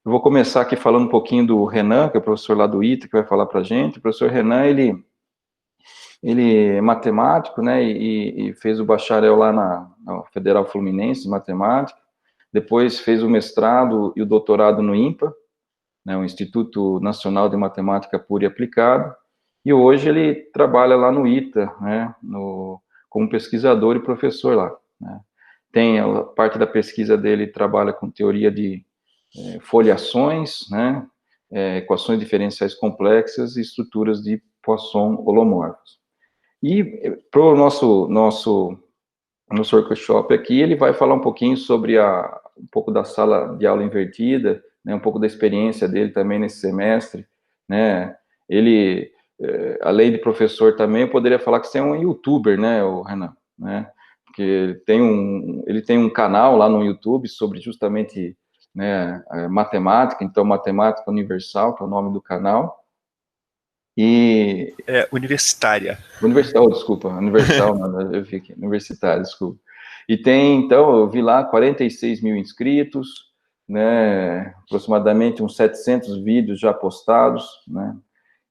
Eu vou começar aqui falando um pouquinho do Renan, que é o professor lá do ITA, que vai falar para a gente. O professor Renan, ele é matemático, né, e fez o bacharel lá na Federal Fluminense de Matemática, depois fez o mestrado e o doutorado no INPA, né, o Instituto Nacional de Matemática Pura e Aplicada, e hoje ele trabalha lá no ITA, né, como pesquisador e professor lá, né. Tem a parte da pesquisa dele, trabalha com teoria de foliações, né, equações diferenciais complexas e estruturas de Poisson holomorfos. E para o nosso workshop aqui, ele vai falar um pouquinho sobre um pouco da sala de aula invertida, né, um pouco da experiência dele também nesse semestre, né. Ele, além de professor também, eu poderia falar que você é um youtuber, né, o Renan, né, porque ele tem um canal lá no YouTube sobre justamente, né, matemática, então Matemática Universal, que é o nome do canal, e... Universitária. Universal, desculpa, Universal, não, eu fiquei, universitário, desculpa. E tem, então, eu vi lá 46 mil inscritos, né, aproximadamente uns 700 vídeos já postados, né,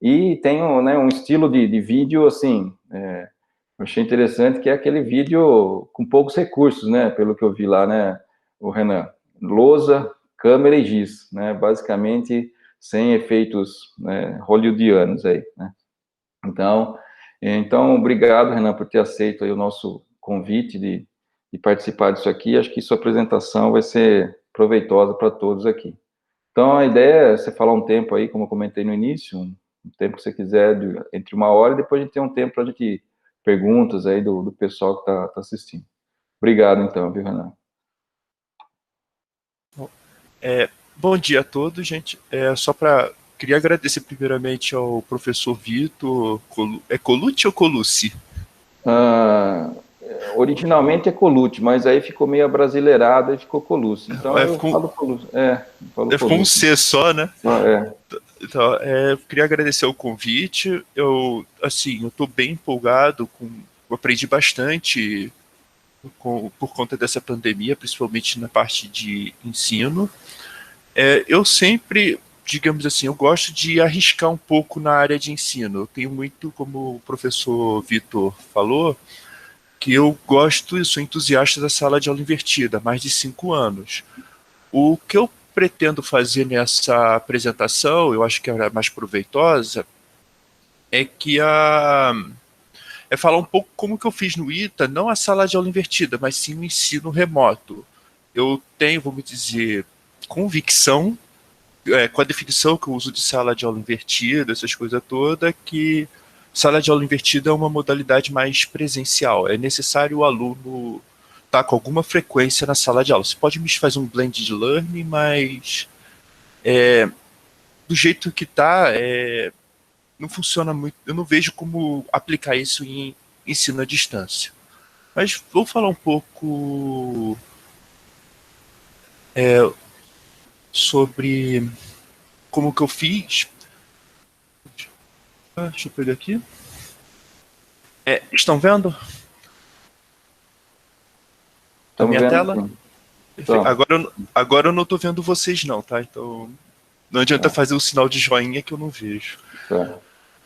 e tem um estilo de vídeo, assim, eu achei interessante, que é aquele vídeo com poucos recursos, né, pelo que eu vi lá, né, o Renan, lousa, câmera e giz, né, basicamente sem efeitos, né, hollywoodianos aí, né. Então, obrigado, Renan, por ter aceito aí o nosso convite de participar disso aqui. Acho que sua apresentação vai ser proveitosa para todos aqui. Então, a ideia é você falar um tempo aí, como eu comentei no início, um tempo que você quiser, entre 1 hora, e depois a gente tem um tempo para a gente perguntas aí do pessoal que está assistindo. Obrigado, então, viu, Renan? Bom dia a todos, gente. Queria agradecer primeiramente ao professor Vitor. É Colucci ou Colucci? Originalmente é Colucci, mas aí ficou meio abrasileirado e ficou Colucci. Então eu falo Colucci. Ficou um C só, né? Então, eu queria agradecer o convite. Eu estou bem empolgado, eu aprendi bastante por conta dessa pandemia, principalmente na parte de ensino. Eu sempre, digamos assim, eu gosto de arriscar um pouco na área de ensino. Eu tenho muito, como o professor Vitor falou, que eu gosto e sou entusiasta da sala de aula invertida há mais de 5 anos. O que eu pretendo fazer nessa apresentação, eu acho que é mais proveitosa, é falar um pouco como que eu fiz no ITA, não a sala de aula invertida, mas sim o ensino remoto. Eu tenho, vamos dizer, convicção, com a definição que eu uso de sala de aula invertida, essas coisas todas, que sala de aula invertida é uma modalidade mais presencial. É necessário o aluno estar com alguma frequência na sala de aula. Você pode fazer um blended learning, mas do jeito que está, não funciona muito. Eu não vejo como aplicar isso em ensino à distância. Mas vou falar um pouco sobre como que eu fiz. Deixa eu pegar aqui. Estão vendo? A minha tela? Então. Agora eu não estou vendo vocês não, tá? Então não adianta fazer o sinal de joinha que eu não vejo.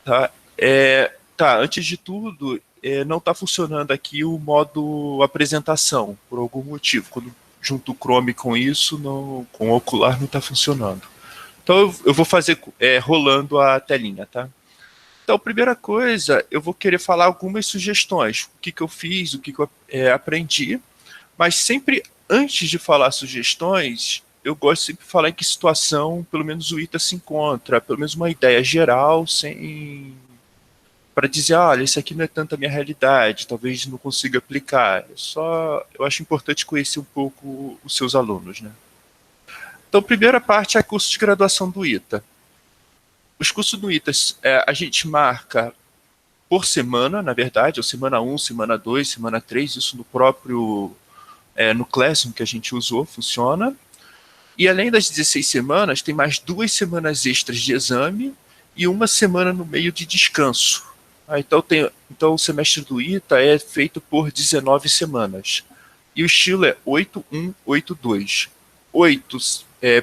Tá, antes de tudo, não está funcionando aqui o modo apresentação, por algum motivo. Quando junto o Chrome com isso, com o ocular não está funcionando. Então eu vou fazer rolando a telinha, tá? Então, primeira coisa, eu vou querer falar algumas sugestões. O que eu fiz, o que eu aprendi. Mas sempre, antes de falar sugestões, eu gosto sempre de falar em que situação, pelo menos o ITA se encontra. Pelo menos uma ideia geral, para dizer, olha, isso aqui não é tanto a minha realidade, talvez não consiga aplicar. Eu acho importante conhecer um pouco os seus alunos, né? Então, a primeira parte é curso de graduação do ITA. Os cursos do ITA, a gente marca por semana, na verdade, ou semana 1, semana 2, semana 3, isso no próprio no Classroom que a gente usou, funciona. E além das 16 semanas, tem mais 2 semanas extras de exame e 1 semana no meio de descanso. Então o semestre do ITA é feito por 19 semanas. E o estilo é 8-1, 8-2. 8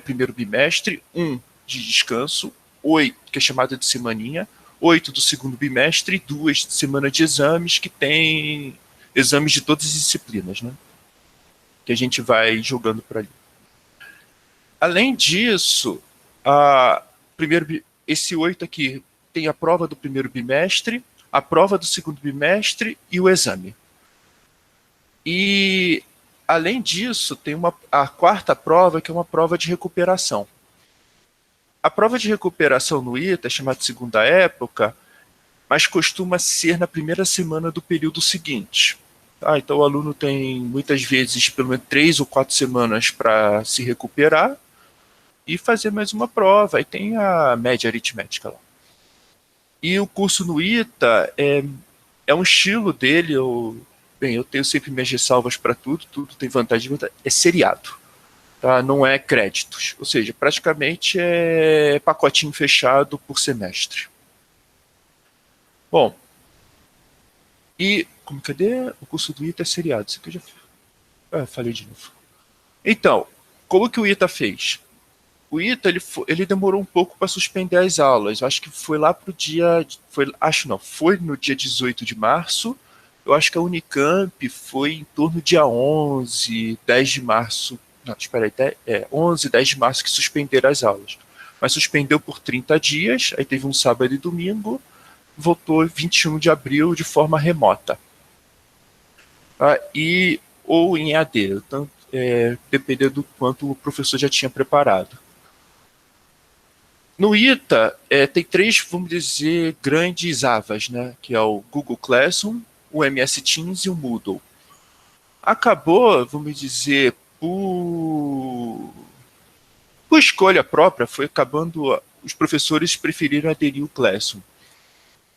primeiro bimestre, 1 de descanso, 8, que é chamada de semaninha, 8 do segundo bimestre e 2 de semana de exames, que tem exames de todas as disciplinas, né? Que a gente vai jogando por ali. Além disso, esse 8 aqui tem a prova do primeiro bimestre, a prova do segundo bimestre e o exame. E, além disso, tem a quarta prova, que é uma prova de recuperação. A prova de recuperação no ITA é chamada de segunda época, mas costuma ser na primeira semana do período seguinte. Tá? Então, o aluno tem, muitas vezes, pelo menos 3 ou 4 semanas para se recuperar e fazer mais uma prova. Aí tem a média aritmética lá. E o curso no ITA é um estilo dele, eu tenho sempre minhas ressalvas para tudo tem vantagem, é seriado. Tá? Não é créditos, ou seja, praticamente é pacotinho fechado por semestre. Bom, e cadê? O curso do ITA é seriado, isso aqui eu já falei de novo. Então, como que o ITA fez? O ITA ele demorou um pouco para suspender as aulas. Eu acho que foi lá pro dia. Foi no dia 18 de março. Eu acho que a Unicamp foi em torno do dia 11, 10 de março. Não, espera aí, 11, 10 de março que suspenderam as aulas. Mas suspendeu por 30 dias, aí teve um sábado e domingo, voltou 21 de abril de forma remota. Ou em EAD, dependendo do quanto o professor já tinha preparado. No ITA, tem 3, vamos dizer, grandes AVAs, né? Que é o Google Classroom, o MS Teams e o Moodle. Acabou, vamos dizer, por escolha própria, foi acabando, os professores preferiram aderir ao Classroom.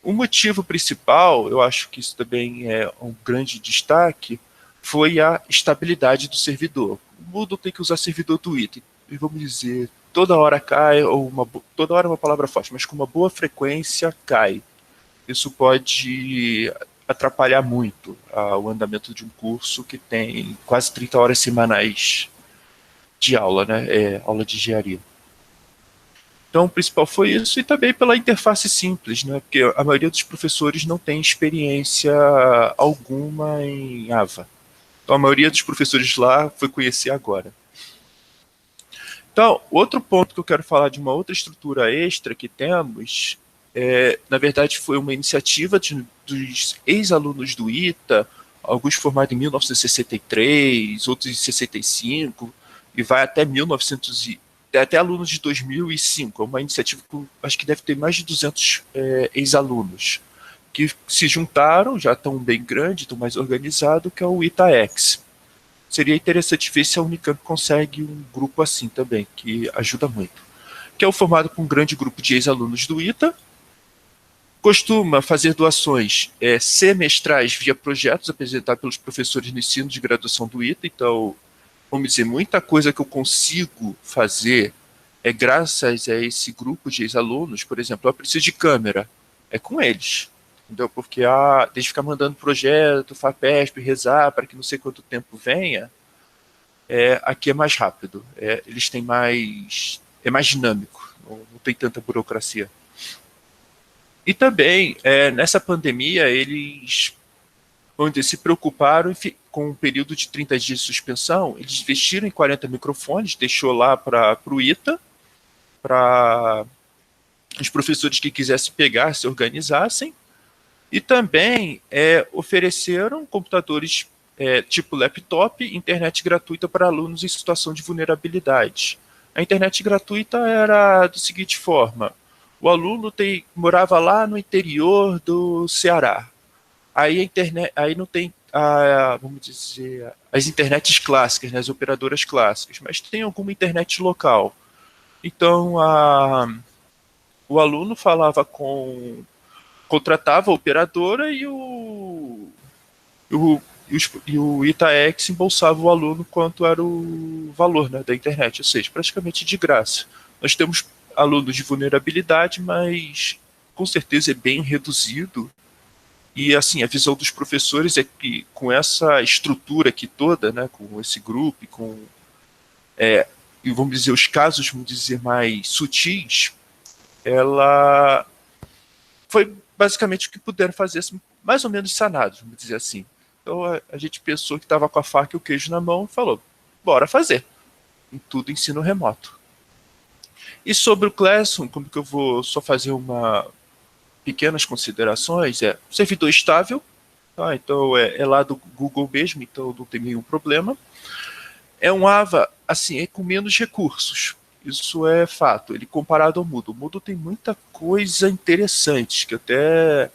O motivo principal, eu acho que isso também é um grande destaque, foi a estabilidade do servidor. O Moodle tem que usar servidor do ITA, e vamos dizer, toda hora cai, toda hora é uma palavra forte, mas com uma boa frequência cai. Isso pode atrapalhar muito o andamento de um curso que tem quase 30 horas semanais de aula, né? Aula de engenharia. Então, o principal foi isso, e também pela interface simples, né? Porque a maioria dos professores não tem experiência alguma em Java. Então, a maioria dos professores lá foi conhecer agora. Então, outro ponto que eu quero falar de uma outra estrutura extra que temos, na verdade, foi uma iniciativa dos ex-alunos do ITA, alguns formados em 1963, outros em 65, e vai até 1900 até alunos de 2005. É uma iniciativa que acho que deve ter mais de 200 ex-alunos, que se juntaram, já estão bem grandes, estão mais organizados, que é o ITAX. Seria interessante ver se a Unicamp consegue um grupo assim também, que ajuda muito. Que é formado por um grande grupo de ex-alunos do ITA, costuma fazer doações semestrais via projetos apresentados pelos professores no ensino de graduação do ITA. Então, vamos dizer, muita coisa que eu consigo fazer graças a esse grupo de ex-alunos. Por exemplo, eu preciso de câmera, é com eles. Entendeu? Porque desde ficar mandando projeto, FAPESP, rezar para que não sei quanto tempo venha, aqui é mais rápido. Eles têm mais. É mais dinâmico, não tem tanta burocracia. E também, nessa pandemia, eles se preocuparam com um período de 30 dias de suspensão. Eles investiram em 40 microfones, deixou lá para o ITA, para os professores que quisessem pegar, se organizassem. E também ofereceram computadores tipo laptop, internet gratuita para alunos em situação de vulnerabilidade. A internet gratuita era da seguinte forma: o aluno morava lá no interior do Ceará. Aí a internet, aí não tem, vamos dizer, as internets clássicas, né, as operadoras clássicas, mas tem alguma internet local. Então o aluno contratava a operadora e o ITAX embolsava o aluno quanto era o valor, né, da internet, ou seja, praticamente de graça. Nós temos alunos de vulnerabilidade, mas com certeza é bem reduzido. E assim, a visão dos professores é que com essa estrutura aqui toda, né, com esse grupo, e vamos dizer, os casos, vamos dizer, mais sutis, ela foi basicamente o que puderam fazer, assim, mais ou menos sanados, vamos dizer assim. Então a gente pensou que estava com a faca e o queijo na mão e falou, bora fazer. Em tudo ensino remoto. E sobre o Classroom, como que eu vou só fazer pequenas considerações, servidor estável, tá? Então é lá do Google mesmo, então não tem nenhum problema. É um AVA, assim, é com menos recursos. Isso é fato. Ele comparado ao Moodle. O Moodle tem muita coisa interessante que eu até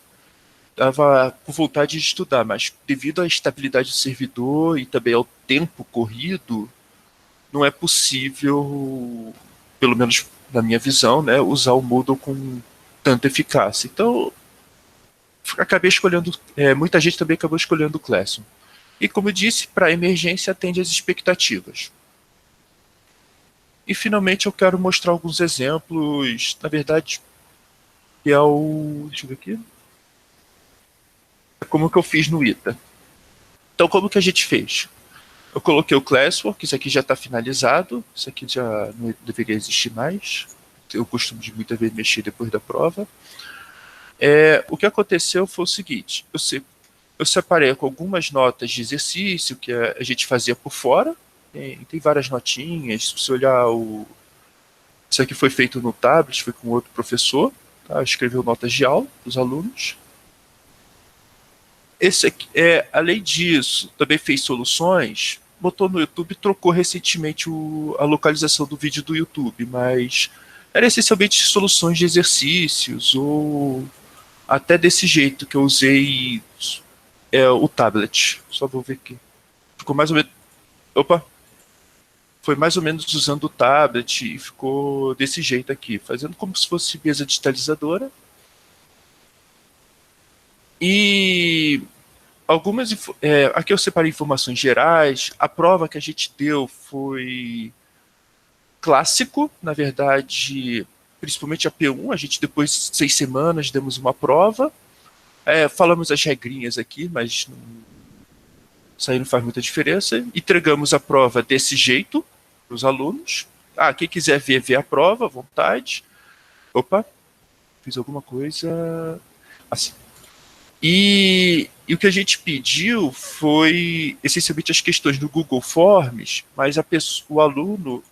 estava com vontade de estudar, mas devido à estabilidade do servidor e também ao tempo corrido, não é possível, pelo menos na minha visão, né, usar o Moodle com tanta eficácia. Então, acabei escolhendo, muita gente também acabou escolhendo o Classroom. E como eu disse, para emergência atende às expectativas. E finalmente eu quero mostrar alguns exemplos, na verdade, que é o... deixa eu ver aqui. Como que eu fiz no ITA. Então, como que a gente fez? Eu coloquei o Classwork, isso aqui já está finalizado, isso aqui já não deveria existir mais. Eu costumo de muitas vezes mexer depois da prova. O que aconteceu foi o seguinte, eu separei com algumas notas de exercício que a gente fazia por fora, tem várias notinhas, se você olhar isso aqui foi feito no tablet, foi com outro professor, tá? Escreveu notas de aula para os alunos. Esse aqui, além disso, também fez soluções, botou no YouTube, trocou recentemente a localização do vídeo do YouTube, mas era essencialmente soluções de exercícios, ou até desse jeito que eu usei o tablet. Só vou ver aqui. Ficou mais ou menos... Opa! Foi mais ou menos usando o tablet e ficou desse jeito aqui, fazendo como se fosse mesa digitalizadora. E aqui eu separei informações gerais. A prova que a gente deu foi clássico, na verdade, principalmente a P1. A gente, depois de 6 semanas, demos uma prova. Falamos as regrinhas aqui, mas isso aí não faz muita diferença. Entregamos a prova desse jeito para os alunos. Quem quiser ver a prova, à vontade. Opa, fiz alguma coisa assim. E o que a gente pediu foi essencialmente as questões do Google Forms, mas o aluno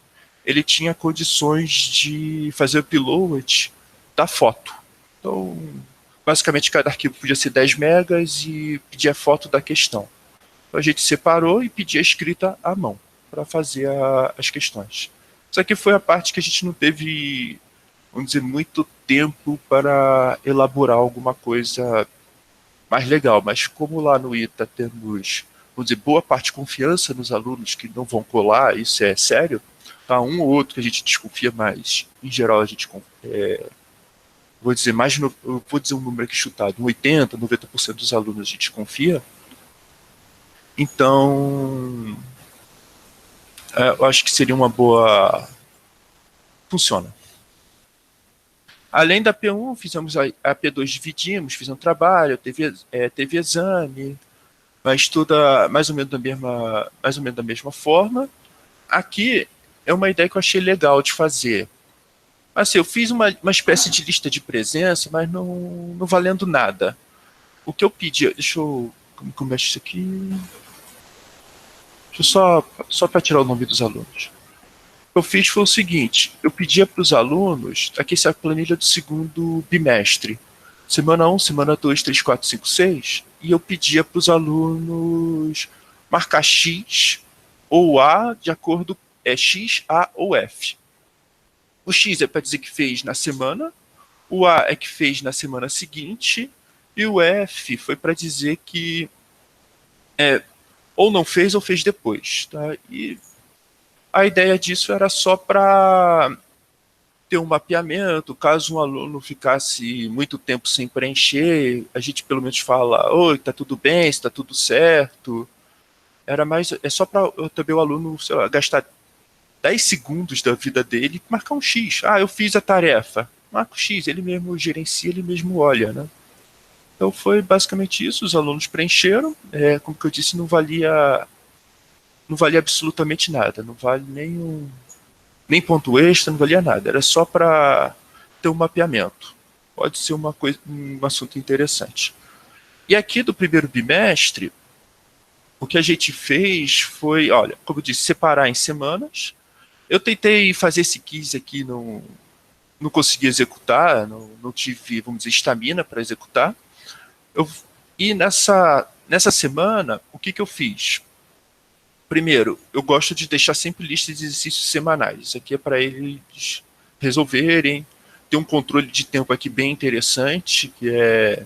ele tinha condições de fazer o upload da foto. Então, basicamente, cada arquivo podia ser 10 megas e pedia a foto da questão. Então, a gente separou e pedia a escrita à mão para fazer as questões. Isso aqui foi a parte que a gente não teve, vamos dizer, muito tempo para elaborar alguma coisa mais legal, mas como lá no ITA temos, vamos dizer, boa parte de confiança nos alunos que não vão colar, isso é sério, tá? Um ou outro que a gente desconfia, mas em geral a gente vou dizer um número aqui chutado, 80, 90% dos alunos a gente confia. Então eu acho que seria uma boa... funciona. Além da P1, fizemos a P2, dividimos, fizemos um trabalho, teve exame, mas toda mais ou menos da mesma forma. Aqui é uma ideia que eu achei legal de fazer. Assim, eu fiz uma espécie de lista de presença, mas não valendo nada. O que eu pedi, deixa eu... como que eu mexo isso aqui? Deixa eu só para tirar o nome dos alunos. O que eu fiz foi o seguinte, eu pedia para os alunos, aqui essa é a planilha do segundo bimestre, semana 1, semana 2, 3, 4, 5, 6, e eu pedia para os alunos marcar X ou A de acordo, X, A ou F. O X é para dizer que fez na semana, o A é que fez na semana seguinte, e o F foi para dizer que ou não fez ou fez depois. Tá? E a ideia disso era só para ter um mapeamento, caso um aluno ficasse muito tempo sem preencher, a gente pelo menos fala, oi, tá tudo bem, está tudo certo. É só para também o aluno, sei lá, gastar 10 segundos da vida dele e marcar um X. Eu fiz a tarefa. Marca o X, ele mesmo gerencia, ele mesmo olha, né? Então foi basicamente isso, os alunos preencheram, como que eu disse, não valia absolutamente nada, não vale nem nem ponto extra, não valia nada, era só para ter um mapeamento. Pode ser uma coisa, um assunto interessante. E aqui do primeiro bimestre, o que a gente fez foi, olha, como eu disse, separar em semanas. Eu tentei fazer esse quiz aqui, não consegui executar, não tive, vamos dizer, estamina para executar. E nessa semana, o que eu fiz? Primeiro, eu gosto de deixar sempre listas de exercícios semanais. Isso aqui é para eles resolverem. Tem um controle de tempo aqui bem interessante, que é,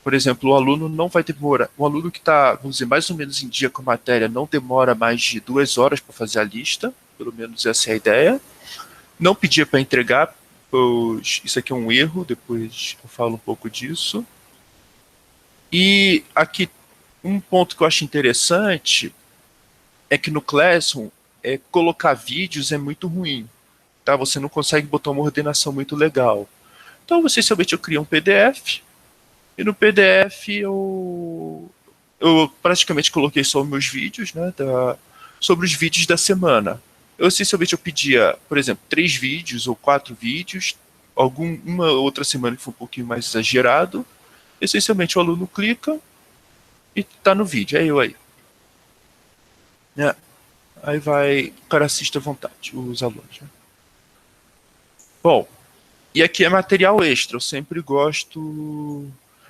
por exemplo, o aluno não vai demorar. O aluno que está, vamos dizer, mais ou menos em dia com a matéria, não demora mais de 2 horas para fazer a lista. Pelo menos essa é a ideia. Não pedia para entregar, pois isso aqui é um erro, depois eu falo um pouco disso. E aqui, um ponto que eu acho interessante é que no Classroom, colocar vídeos é muito ruim. Tá? Você não consegue botar uma ordenação muito legal. Então, essencialmente, eu criei um PDF, e no PDF eu praticamente coloquei só os meus vídeos, né, sobre os vídeos da semana. Essencialmente, eu pedia, por exemplo, 3 vídeos ou 4 vídeos, uma outra semana que foi um pouquinho mais exagerado. Essencialmente, o aluno clica e está no vídeo, é eu aí. Aí o cara assiste à vontade, os alunos. Né? Bom, e aqui é material extra. Eu sempre gosto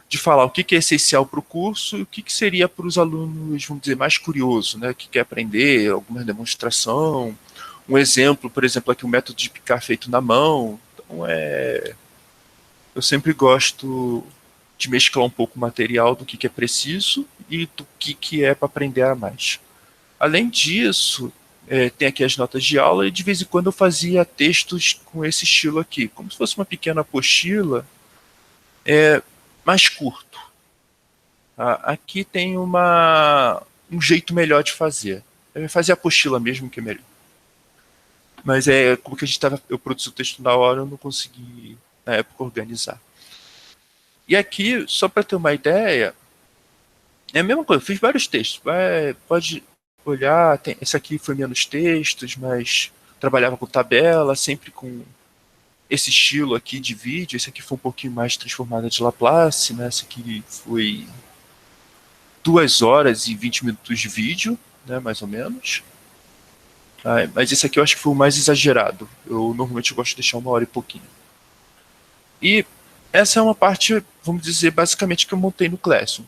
de falar o que é essencial para o curso e o que seria para os alunos, vamos dizer, mais curiosos, né? Que quer aprender, alguma demonstração, um exemplo, por exemplo, aqui o método de picar feito na mão. Então, eu sempre gosto de mesclar um pouco o material do que é preciso e do que é para aprender a mais. Além disso, tem aqui as notas de aula e de vez em quando eu fazia textos com esse estilo aqui, como se fosse uma pequena apostila, mais curto. Aqui tem um jeito melhor de fazer. Fazer a apostila mesmo que é melhor. Mas como que eu produzi o texto na hora, eu não consegui, na época, organizar. E aqui, só para ter uma ideia, é a mesma coisa, eu fiz vários textos. Pode olhar, esse aqui foi menos textos, mas trabalhava com tabela, sempre com esse estilo aqui de vídeo. Esse aqui foi um pouquinho mais transformada de Laplace, né? Esse aqui foi 2 horas e 20 minutos de vídeo, né? Mais ou menos. Mas esse aqui eu acho que foi o mais exagerado. Eu normalmente gosto de deixar 1 hora e pouquinho. E essa é uma parte, vamos dizer, basicamente que eu montei no Classroom.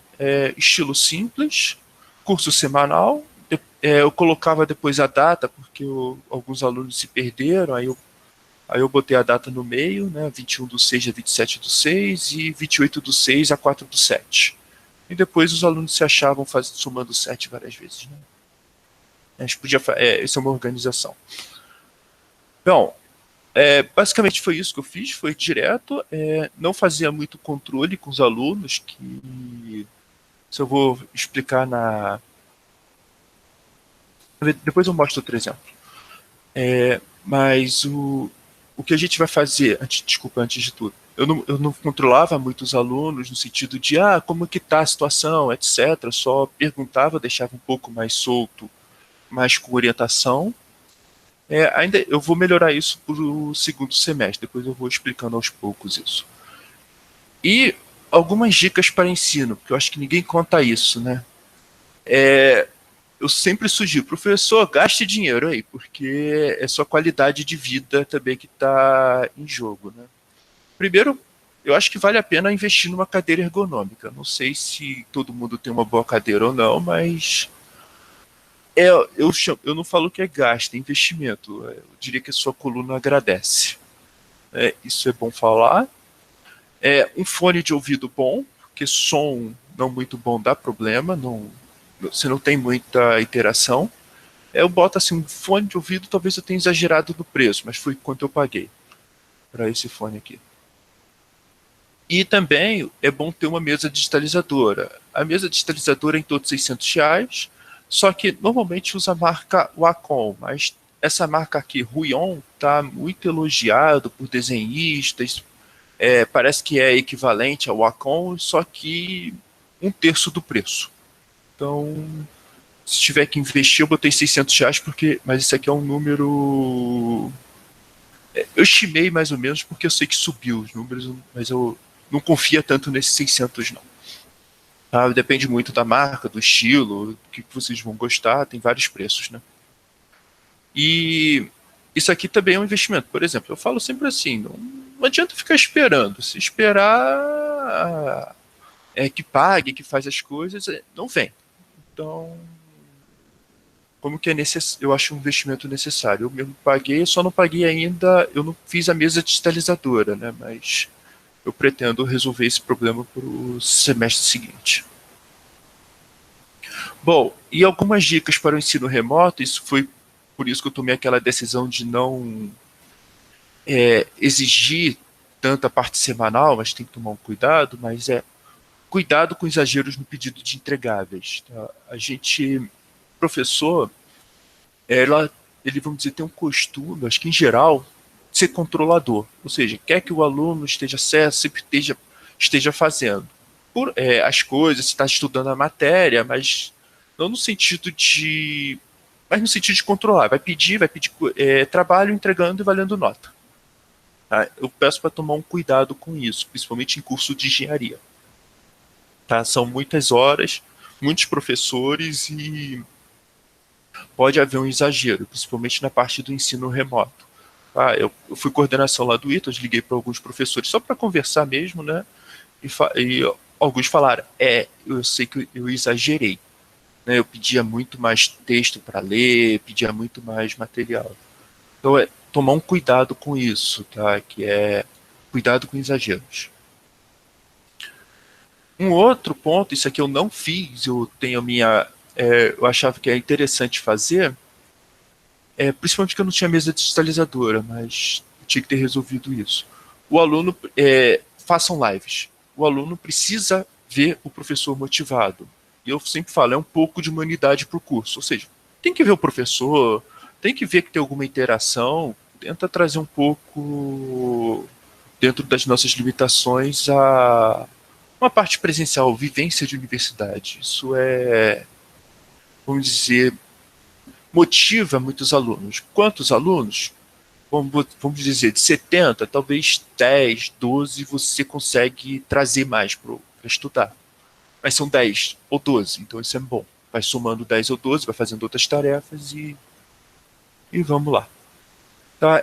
Estilo simples, curso semanal. Eu colocava depois a data, porque alguns alunos se perderam, aí eu botei a data no meio, né, 21/6 a 27/6 e 28/6 a 4/7. E depois os alunos se achavam somando 7 várias vezes. Né? A gente podia, essa é uma organização. Bom, basicamente foi isso que eu fiz, foi direto, não fazia muito controle com os alunos, que se eu vou explicar depois eu mostro outro exemplo. Mas o que a gente vai fazer, antes de tudo, eu não controlava muito os alunos no sentido de, como que está a situação, etc. Eu só perguntava, deixava um pouco mais solto, mais com orientação. Ainda eu vou melhorar isso para o segundo semestre, depois eu vou explicando aos poucos isso. E algumas dicas para ensino, porque eu acho que ninguém conta isso, né? Eu sempre sugiro, professor, gaste dinheiro aí, porque é sua qualidade de vida também que está em jogo, né? Primeiro, eu acho que vale a pena investir numa cadeira ergonômica. Não sei se todo mundo tem uma boa cadeira ou não, mas eu não falo que é gasto, é investimento. Eu diria que a sua coluna agradece. Isso é bom falar. Um fone de ouvido bom, porque som não muito bom dá problema, você não tem muita interação. Eu boto assim, um fone de ouvido, talvez eu tenha exagerado no preço, mas foi quanto eu paguei para esse fone aqui. E também é bom ter uma mesa digitalizadora. A mesa digitalizadora é em torno de R$600, só que normalmente usa a marca Wacom, mas essa marca aqui, Huion, está muito elogiado por desenhistas, parece que é equivalente ao Wacom, só que 1/3 do preço. Então, Se tiver que investir, eu botei R$ 600, mas isso aqui é um número... Eu estimei mais ou menos porque eu sei que subiu os números, mas eu não confia tanto nesses 600 não. Tá? Depende muito da marca, do estilo, do que vocês vão gostar, tem vários preços, né? E isso aqui também é um investimento. Por exemplo, eu falo sempre assim, não adianta ficar esperando. Se esperar que pague, que faz as coisas, não vem. Então, como que eu acho um investimento necessário? Eu mesmo paguei, eu só não paguei ainda, eu não fiz a mesa digitalizadora, né? Mas eu pretendo resolver esse problema para o semestre seguinte. Bom, e algumas dicas para o ensino remoto, isso foi por isso que eu tomei aquela decisão de não exigir tanta parte semanal, mas tem que tomar um cuidado, mas cuidado com exageros no pedido de entregáveis. Tá? A gente, professor, ele, vamos dizer, tem um costume, acho que em geral, ser controlador. Ou seja, quer que o aluno esteja certo, sempre esteja fazendo as coisas, está estudando a matéria, mas não no sentido de. Mas no sentido de controlar. Vai pedir trabalho entregando e valendo nota. Tá? Eu peço para tomar um cuidado com isso, principalmente em curso de engenharia. Tá? São muitas horas, muitos professores e pode haver um exagero, principalmente na parte do ensino remoto. Tá? Eu fui coordenação lá do ITAS, liguei para alguns professores só para conversar mesmo, né? E alguns falaram, eu sei que eu exagerei. Né? Eu pedia muito mais texto para ler, pedia muito mais material. Então, tomar um cuidado com isso, tá? Que é cuidado com exageros. Um outro ponto, isso aqui eu não fiz, eu tenho eu achava que é interessante fazer, principalmente que eu não tinha mesa digitalizadora, mas eu tinha que ter resolvido isso. O aluno, façam lives. O aluno precisa ver o professor motivado. E eu sempre falo, é um pouco de humanidade para o curso. Ou seja, tem que ver o professor, tem que ver que tem alguma interação, tenta trazer um pouco, dentro das nossas limitações, uma parte presencial, vivência de universidade. Isso vamos dizer, motiva muitos alunos. Quantos alunos? Vamos dizer, de 70, talvez 10, 12 você consegue trazer mais para estudar. Mas são 10 ou 12, então isso é bom. Vai somando 10 ou 12, vai fazendo outras tarefas e vamos lá. Tá?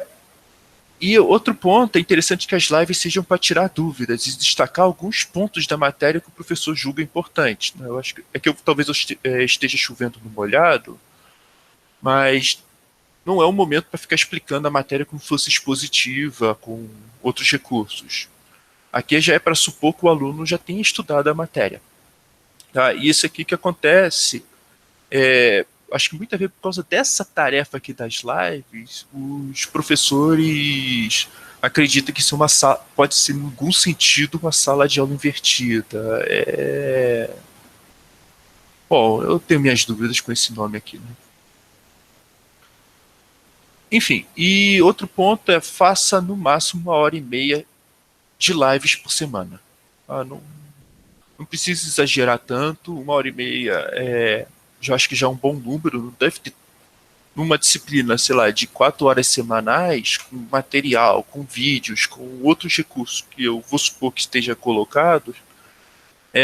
E outro ponto, é interessante que as lives sejam para tirar dúvidas e destacar alguns pontos da matéria que o professor julga importantes. Né? Eu acho que talvez eu esteja chovendo no molhado, mas não é um momento para ficar explicando a matéria como se fosse expositiva, com outros recursos. Aqui já é para supor que o aluno já tenha estudado a matéria. Tá? E isso aqui que acontece, acho que muitas vezes por causa dessa tarefa aqui das lives, os professores acreditam que isso pode ser, em algum sentido, uma sala de aula invertida. Bom, eu tenho minhas dúvidas com esse nome aqui. Né? Enfim, e outro ponto faça no máximo 1h30 de lives por semana. Não precisa exagerar tanto, 1h30 já acho que já é um bom número, não deve ter numa disciplina, sei lá, de 4 horas semanais, com material, com vídeos, com outros recursos que eu vou supor que esteja colocado,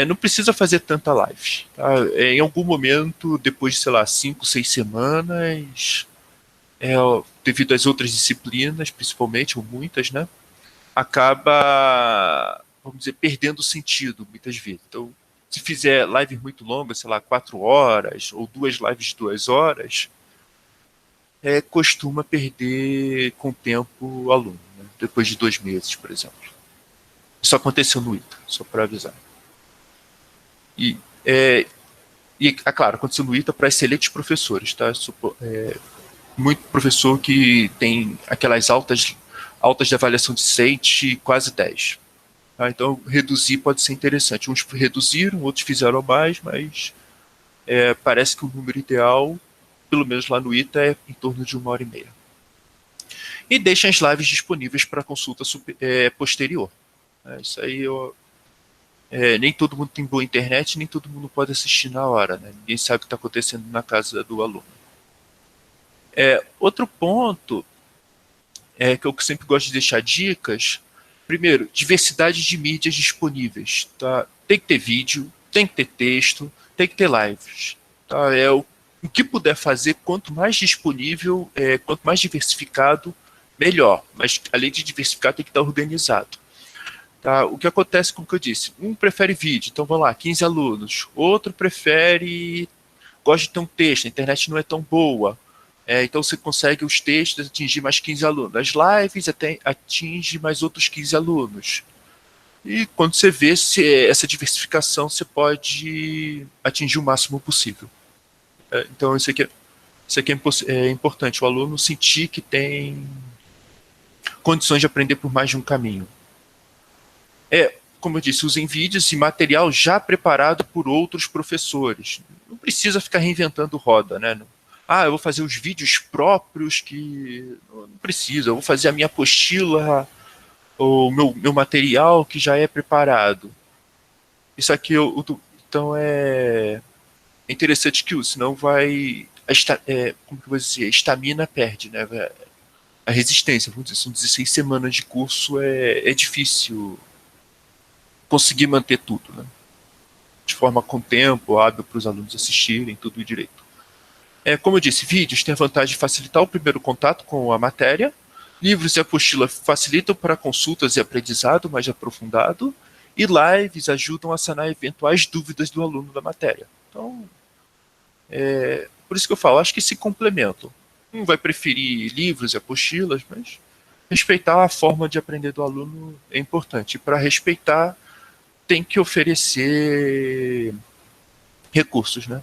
não precisa fazer tanta live. Tá? Em algum momento, depois de, sei lá, 5, 6 semanas, devido às outras disciplinas, principalmente, ou muitas, né, acaba, vamos dizer, perdendo sentido, muitas vezes. Então, se fizer live muito longa, sei lá, 4 horas, ou 2 lives de 2 horas, costuma perder com o tempo o aluno, né? Depois de 2 meses, por exemplo. Isso aconteceu no ITA, só para avisar. Claro, aconteceu no ITA para excelentes professores, tá? Muito professor que tem aquelas altas de avaliação de 6 e quase 10. Tá? Então, reduzir pode ser interessante. Uns reduziram, outros fizeram mais, mas parece que o número ideal, pelo menos lá no ITA, é em torno de 1h30. E deixem as lives disponíveis para consulta posterior. Isso aí Nem todo mundo tem boa internet, nem todo mundo pode assistir na hora, né? Ninguém sabe o que está acontecendo na casa do aluno. Outro ponto que eu sempre gosto de deixar dicas. Primeiro, diversidade de mídias disponíveis. Tá? Tem que ter vídeo, tem que ter texto, tem que ter lives. Tá? O que puder fazer, quanto mais disponível, quanto mais diversificado, melhor. Mas além de diversificar, tem que estar organizado. Tá? O que acontece, como que eu disse, um prefere vídeo, então vamos lá, 15 alunos. Outro prefere, gosta de ter um texto, a internet não é tão boa. Então você consegue os textos atingir mais 15 alunos. As lives até atinge mais outros 15 alunos. E quando você vê essa diversificação, você pode atingir o máximo possível. Então isso aqui é importante, o aluno sentir que tem condições de aprender por mais de um caminho. Como eu disse, usem vídeos e material já preparado por outros professores. Não precisa ficar reinventando roda, né? Eu vou fazer os vídeos próprios que... Não precisa, eu vou fazer a minha apostila, o meu material que já é preparado. Isso aqui, então é interessante que senão vai... como que eu vou dizer? A estamina perde, né? A resistência, vamos dizer, são 16 semanas de curso, é difícil conseguir manter tudo, né? De forma com tempo, hábil para os alunos assistirem, tudo direito. Como eu disse, vídeos têm a vantagem de facilitar o primeiro contato com a matéria. Livros e apostila facilitam para consultas e aprendizado mais aprofundado. E lives ajudam a sanar eventuais dúvidas do aluno da matéria. Então, por isso que eu falo, acho que se complementam. Um vai preferir livros e apostilas, mas respeitar a forma de aprender do aluno é importante. E para respeitar, tem que oferecer recursos, né?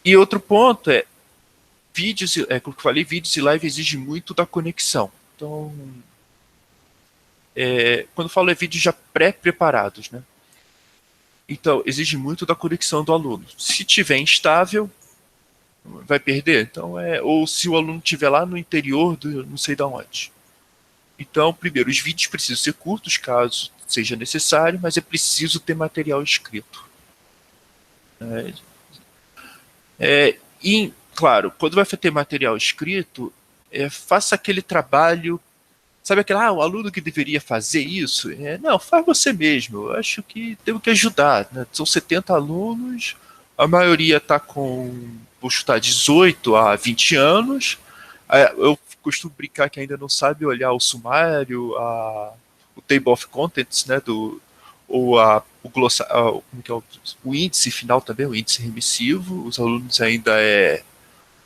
E outro ponto vídeos, como eu falei, vídeos e live exigem muito da conexão. Então, quando eu falo vídeos já pré-preparados, né? Então, exige muito da conexão do aluno. Se tiver instável, vai perder. Então, ou se o aluno estiver lá no interior do não sei de onde. Então, primeiro, os vídeos precisam ser curtos, caso seja necessário, mas é preciso ter material escrito. E, claro, quando vai ter material escrito, faça aquele trabalho, sabe aquele, o aluno que deveria fazer isso? Não, faz você mesmo, eu acho que temos que ajudar, né? São 70 alunos, a maioria está vou chutar, 18 a 20 anos, eu costumo brincar que ainda não sabe olhar o sumário, o table of contents, né, o glossário, o índice final também, o índice remissivo. Os alunos ainda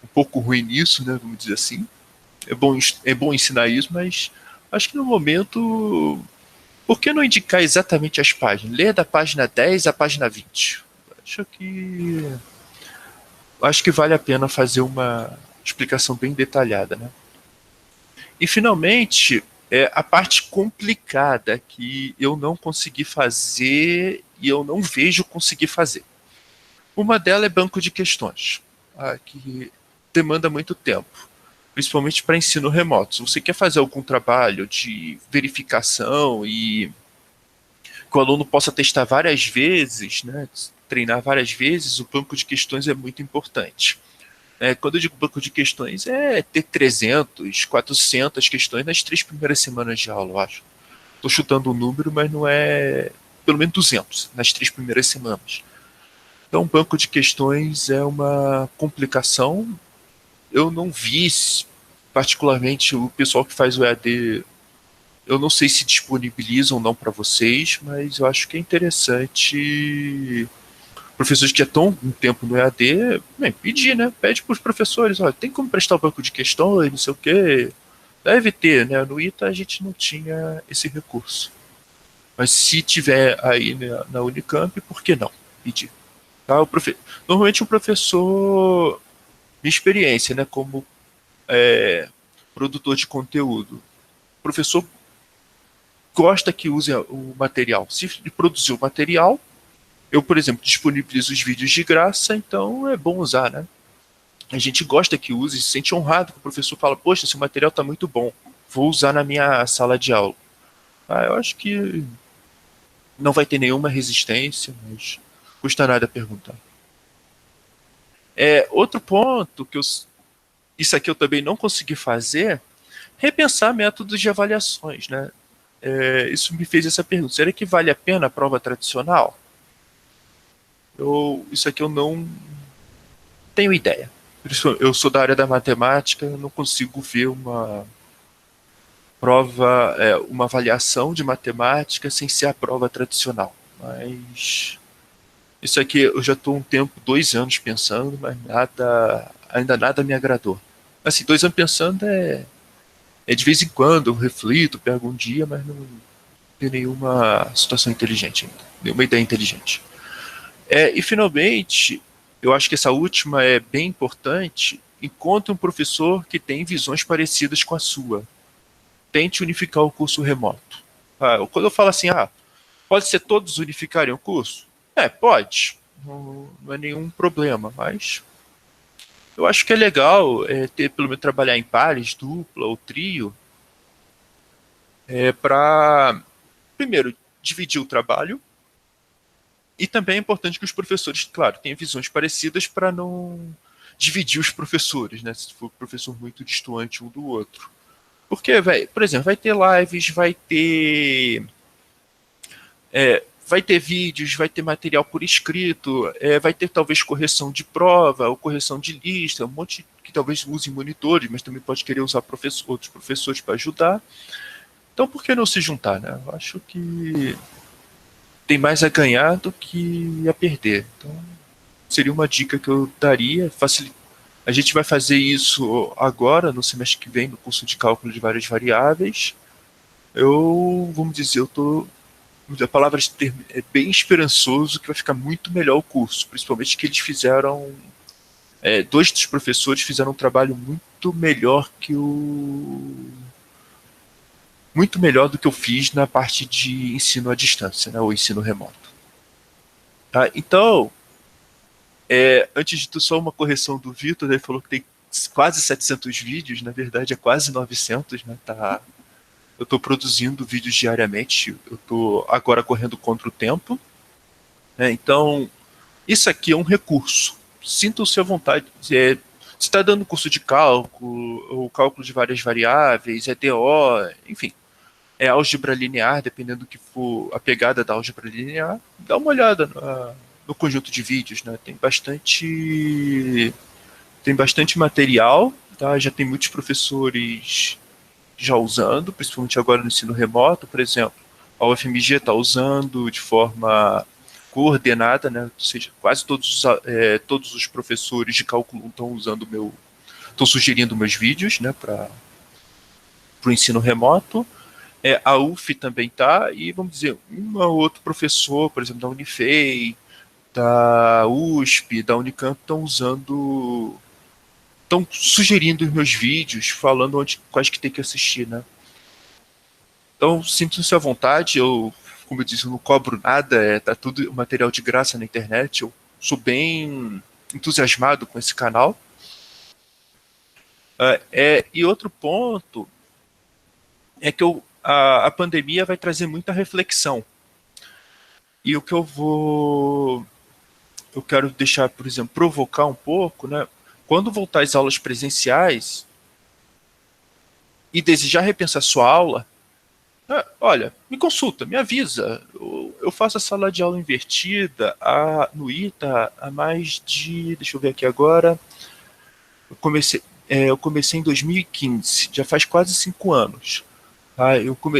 um pouco ruim nisso, né, vamos dizer assim. É bom ensinar isso, mas acho que no momento, por que não indicar exatamente as páginas? Ler da página 10 à página 20. Acho que vale a pena fazer uma explicação bem detalhada, né? E finalmente, a parte complicada que eu não consegui fazer e eu não vejo conseguir fazer. Uma delas é banco de questões, que demanda muito tempo, principalmente para ensino remoto. Se você quer fazer algum trabalho de verificação e que o aluno possa testar várias vezes, né, treinar várias vezes, o banco de questões é muito importante. Quando eu digo banco de questões, ter 300, 400 questões nas 3 primeiras semanas de aula, eu acho. Estou chutando um número, mas não é... Pelo menos 200 nas 3 primeiras semanas. Então, banco de questões é uma complicação. Eu não vi, particularmente, o pessoal que faz o EAD, eu não sei se disponibiliza ou não para vocês, mas eu acho que é interessante... Professores que já estão um tempo no EAD, pedir, né? Pede para os professores, olha, tem como prestar o banco de questões, não sei o quê. Deve ter, né? No ITA a gente não tinha esse recurso. Mas se tiver aí, né, na Unicamp, por que não pedir? Tá? Normalmente o professor, minha experiência, né, como produtor de conteúdo, o professor gosta que use o material. Se produzir o material, eu, por exemplo, disponibilizo os vídeos de graça, então é bom usar, né? A gente gosta que use, se sente honrado que o professor fala, poxa, esse material está muito bom, vou usar na minha sala de aula. Eu acho que Não vai ter nenhuma resistência, mas custa nada perguntar. Outro ponto isso aqui eu também não consegui fazer, repensar métodos de avaliações, né? Isso me fez essa pergunta: será que vale a pena a prova tradicional? Isso aqui eu não tenho ideia. Eu sou da área da matemática, eu não consigo ver uma prova, uma avaliação de matemática sem ser a prova tradicional. Mas isso aqui eu já estou um tempo, 2 anos pensando, mas ainda nada me agradou. Assim, 2 anos pensando de vez em quando eu reflito, pego um dia, mas não tem nenhuma situação inteligente ainda, nenhuma ideia inteligente. E finalmente, eu acho que essa última é bem importante. Encontre um professor que tem visões parecidas com a sua. Tente unificar o curso remoto. Quando eu falo assim, pode ser todos unificarem o curso? Pode. Não é nenhum problema, mas eu acho que é legal ter pelo menos trabalhar em pares, dupla ou trio, para, primeiro, dividir o trabalho, e também é importante que os professores, claro, tenham visões parecidas para não dividir os professores, né? Se for professor muito distante um do outro. Porque, por exemplo, vai ter lives, vai ter vídeos, vai ter material por escrito, vai ter talvez correção de prova ou correção de lista, um monte que talvez use monitores, mas também pode querer usar outros professores para ajudar. Então, por que não se juntar, né? Eu acho que tem mais a ganhar do que a perder. Então, seria uma dica que eu daria. A gente vai fazer isso agora, no semestre que vem, no curso de cálculo de várias variáveis. Vamos dizer, a palavra é bem esperançoso que vai ficar muito melhor o curso, principalmente que eles fizeram, 2 dos professores fizeram um trabalho muito melhor do que eu fiz na parte de ensino à distância, né, ou ensino remoto. Então, antes de tudo, só uma correção do Vitor, ele falou que tem quase 700 vídeos, na verdade é quase 900, né, eu estou produzindo vídeos diariamente, eu estou agora correndo contra o tempo, né, então isso aqui é um recurso, sintam-se à vontade. Se está dando curso de cálculo, ou cálculo de várias variáveis, DO, enfim, álgebra linear, dependendo do que for a pegada da álgebra linear, dá uma olhada no conjunto de vídeos, né? Tem bastante material, tá? Já tem muitos professores já usando, principalmente agora no ensino remoto, por exemplo, a UFMG está usando de forma coordenada, né? Ou seja, quase todos os professores de cálculo estão sugerindo meus vídeos, né, para o ensino remoto. A UF também está, e vamos dizer, um ou outro professor, por exemplo, da Unifei, da USP, da Unicamp, estão sugerindo os meus vídeos, falando quais que tem que assistir, né? Então, sintam-se à vontade. Como eu disse, eu não cobro nada, tá tudo material de graça na internet. Eu sou bem entusiasmado com esse canal. E outro ponto é que a pandemia vai trazer muita reflexão. E o que eu quero deixar, por exemplo, provocar um pouco, né? Quando voltar às aulas presenciais e desejar repensar sua aula, olha, me consulta, me avisa. Eu faço a sala de aula invertida no ITA há mais de... Deixa eu ver aqui agora. Eu comecei em 2015, já faz quase 5 anos.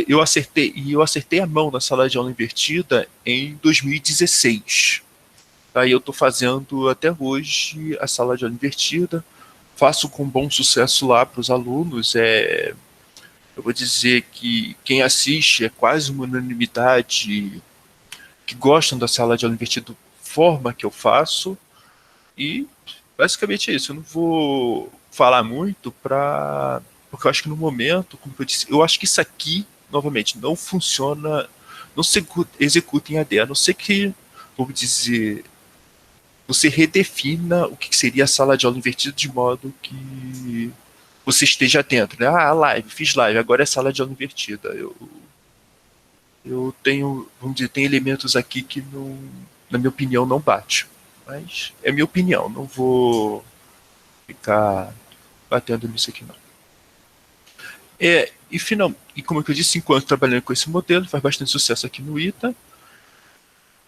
Eu acertei a mão na sala de aula invertida em 2016. Aí eu estou fazendo até hoje a sala de aula invertida, faço com bom sucesso lá para os alunos. Eu vou dizer que quem assiste é quase uma unanimidade que gostam da sala de aula invertida da forma que eu faço. E basicamente é isso. Eu não vou falar muito porque eu acho que no momento, como eu disse, eu acho que isso aqui, novamente, não funciona, não se executa em AD, a não ser que, vamos dizer, você redefina o que seria a sala de aula invertida de modo que você esteja atento, né? Live, fiz live, agora é sala de aula invertida. eu tenho, vamos dizer, tem elementos aqui que, não, na minha opinião, não bate. Mas é minha opinião, não vou ficar batendo nisso aqui, não. E como eu disse, enquanto trabalhando com esse modelo, faz bastante sucesso aqui no ITA.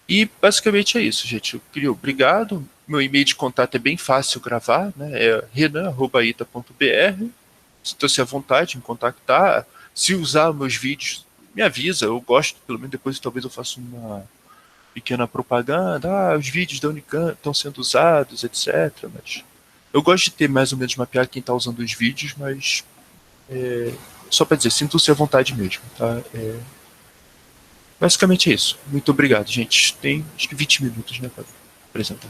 E basicamente é isso, gente. Eu queria obrigado. Meu e-mail de contato é bem fácil gravar, né? É renan@ita.br. Sinta-se à vontade em contactar. Se usar meus vídeos, me avisa. Eu gosto, pelo menos depois talvez eu faça uma pequena propaganda. Os vídeos da Unicamp estão sendo usados, etc. Mas eu gosto de ter mais ou menos mapeado quem está usando os vídeos, mas só para dizer, sintam-se à vontade mesmo, tá? Basicamente é isso. Muito obrigado, gente. Tem acho que 20 minutos, né, para apresentar.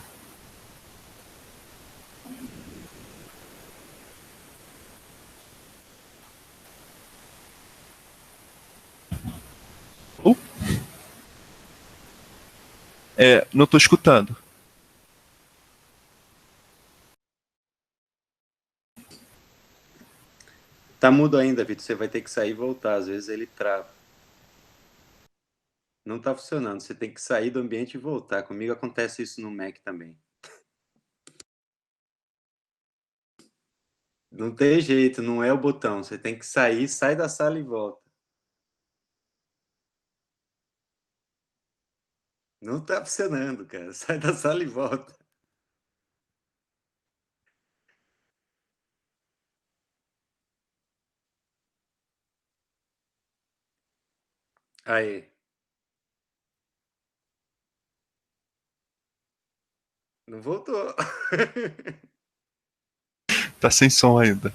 Uh, não estou escutando. Tá mudo ainda, Vitor. Você vai ter que sair e voltar. Às vezes ele trava. Não tá funcionando. Você tem que sair do ambiente e voltar. Comigo acontece isso no Mac também. Não tem jeito, não é o botão. Você tem que sair, sai da sala e volta. Não tá funcionando, cara. Sai da sala e volta. Aí. Não voltou. Tá sem som ainda.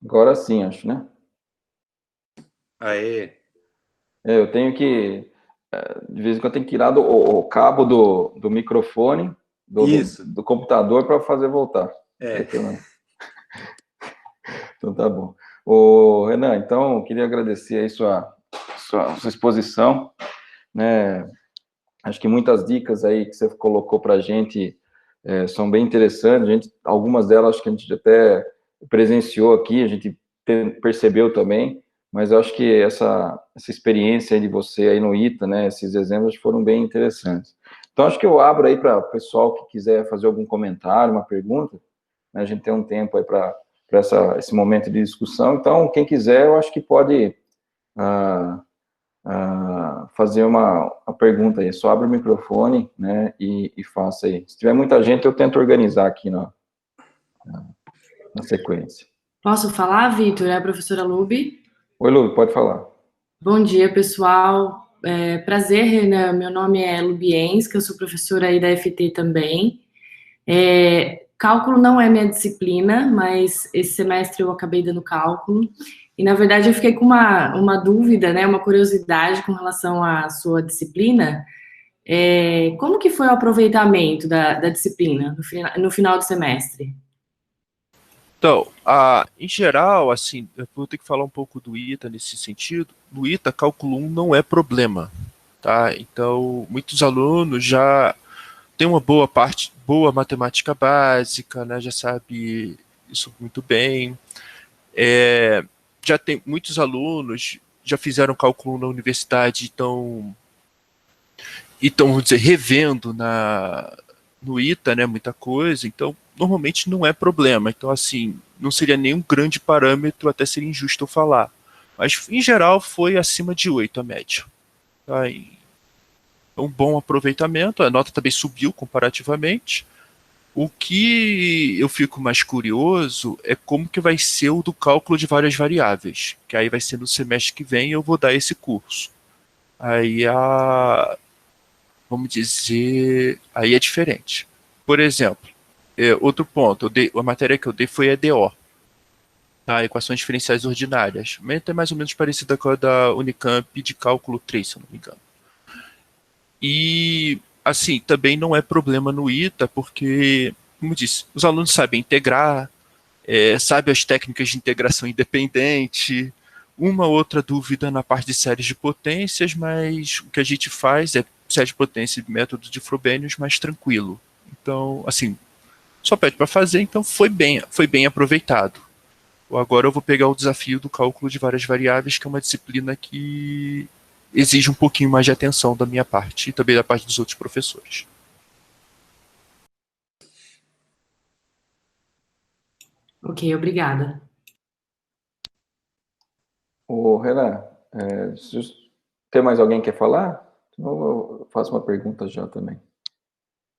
Agora sim, acho, né? Aí. Eu tenho que, de vez em quando, eu tenho que tirar o cabo do microfone, Isso. do computador para fazer voltar. É. Então tá bom. Ô, Renan, então, eu queria agradecer aí sua exposição, né? Acho que muitas dicas aí que você colocou para a gente são bem interessantes. Algumas delas acho que a gente até presenciou aqui, a gente percebeu também, mas eu acho que essa experiência aí de você aí no ITA, né, esses exemplos foram bem interessantes. Então, acho que eu abro aí para o pessoal que quiser fazer algum comentário, uma pergunta, né, a gente tem um tempo aí para esse momento de discussão. Então, quem quiser, eu acho que pode fazer uma pergunta aí. Só abre o microfone, né, e faça aí. Se tiver muita gente, eu tento organizar aqui na sequência. Posso falar, Vitor? É a professora Luby. Oi, Lu, pode falar. Bom dia, pessoal. Prazer, Renan. Meu nome é Lubiens, que eu sou professora aí da FT também. Cálculo não é minha disciplina, mas esse semestre eu acabei dando cálculo. E, na verdade, eu fiquei com uma dúvida, né, uma curiosidade com relação à sua disciplina. Como que foi o aproveitamento da disciplina no final do semestre? Então, em geral, assim, eu vou ter que falar um pouco do ITA nesse sentido. No ITA, cálculo 1 não é problema, tá? Então, muitos alunos já têm uma boa matemática básica, né? Já sabe isso muito bem. Já tem muitos alunos já fizeram cálculo 1 na universidade, e estão, vamos dizer, revendo no ITA, né, muita coisa, então normalmente não é problema. Então, assim, não seria nenhum grande parâmetro, até seria injusto eu falar. Mas, em geral, foi acima de 8 a média. Tá? Um bom aproveitamento, a nota também subiu comparativamente. O que eu fico mais curioso é como que vai ser o do cálculo de várias variáveis, que aí vai ser no semestre que vem eu vou dar esse curso. Aí vamos dizer, aí é diferente. Por exemplo, Outro ponto, a matéria que eu dei foi EDO, tá? Equações diferenciais ordinárias. É mais ou menos parecida com a da Unicamp de cálculo 3, se eu não me engano. E, assim, também não é problema no ITA, porque, como eu disse, os alunos sabem integrar, sabem as técnicas de integração independente, uma outra dúvida na parte de séries de potências, mas o que a gente faz é série de potência e método de Frobenius mais tranquilo. Então, assim, só pede para fazer, então foi bem aproveitado. Agora eu vou pegar o desafio do cálculo de várias variáveis, que é uma disciplina que exige um pouquinho mais de atenção da minha parte e também da parte dos outros professores. Ok, obrigada. Ô, Renan, tem mais alguém que quer falar? Então eu faço uma pergunta já também.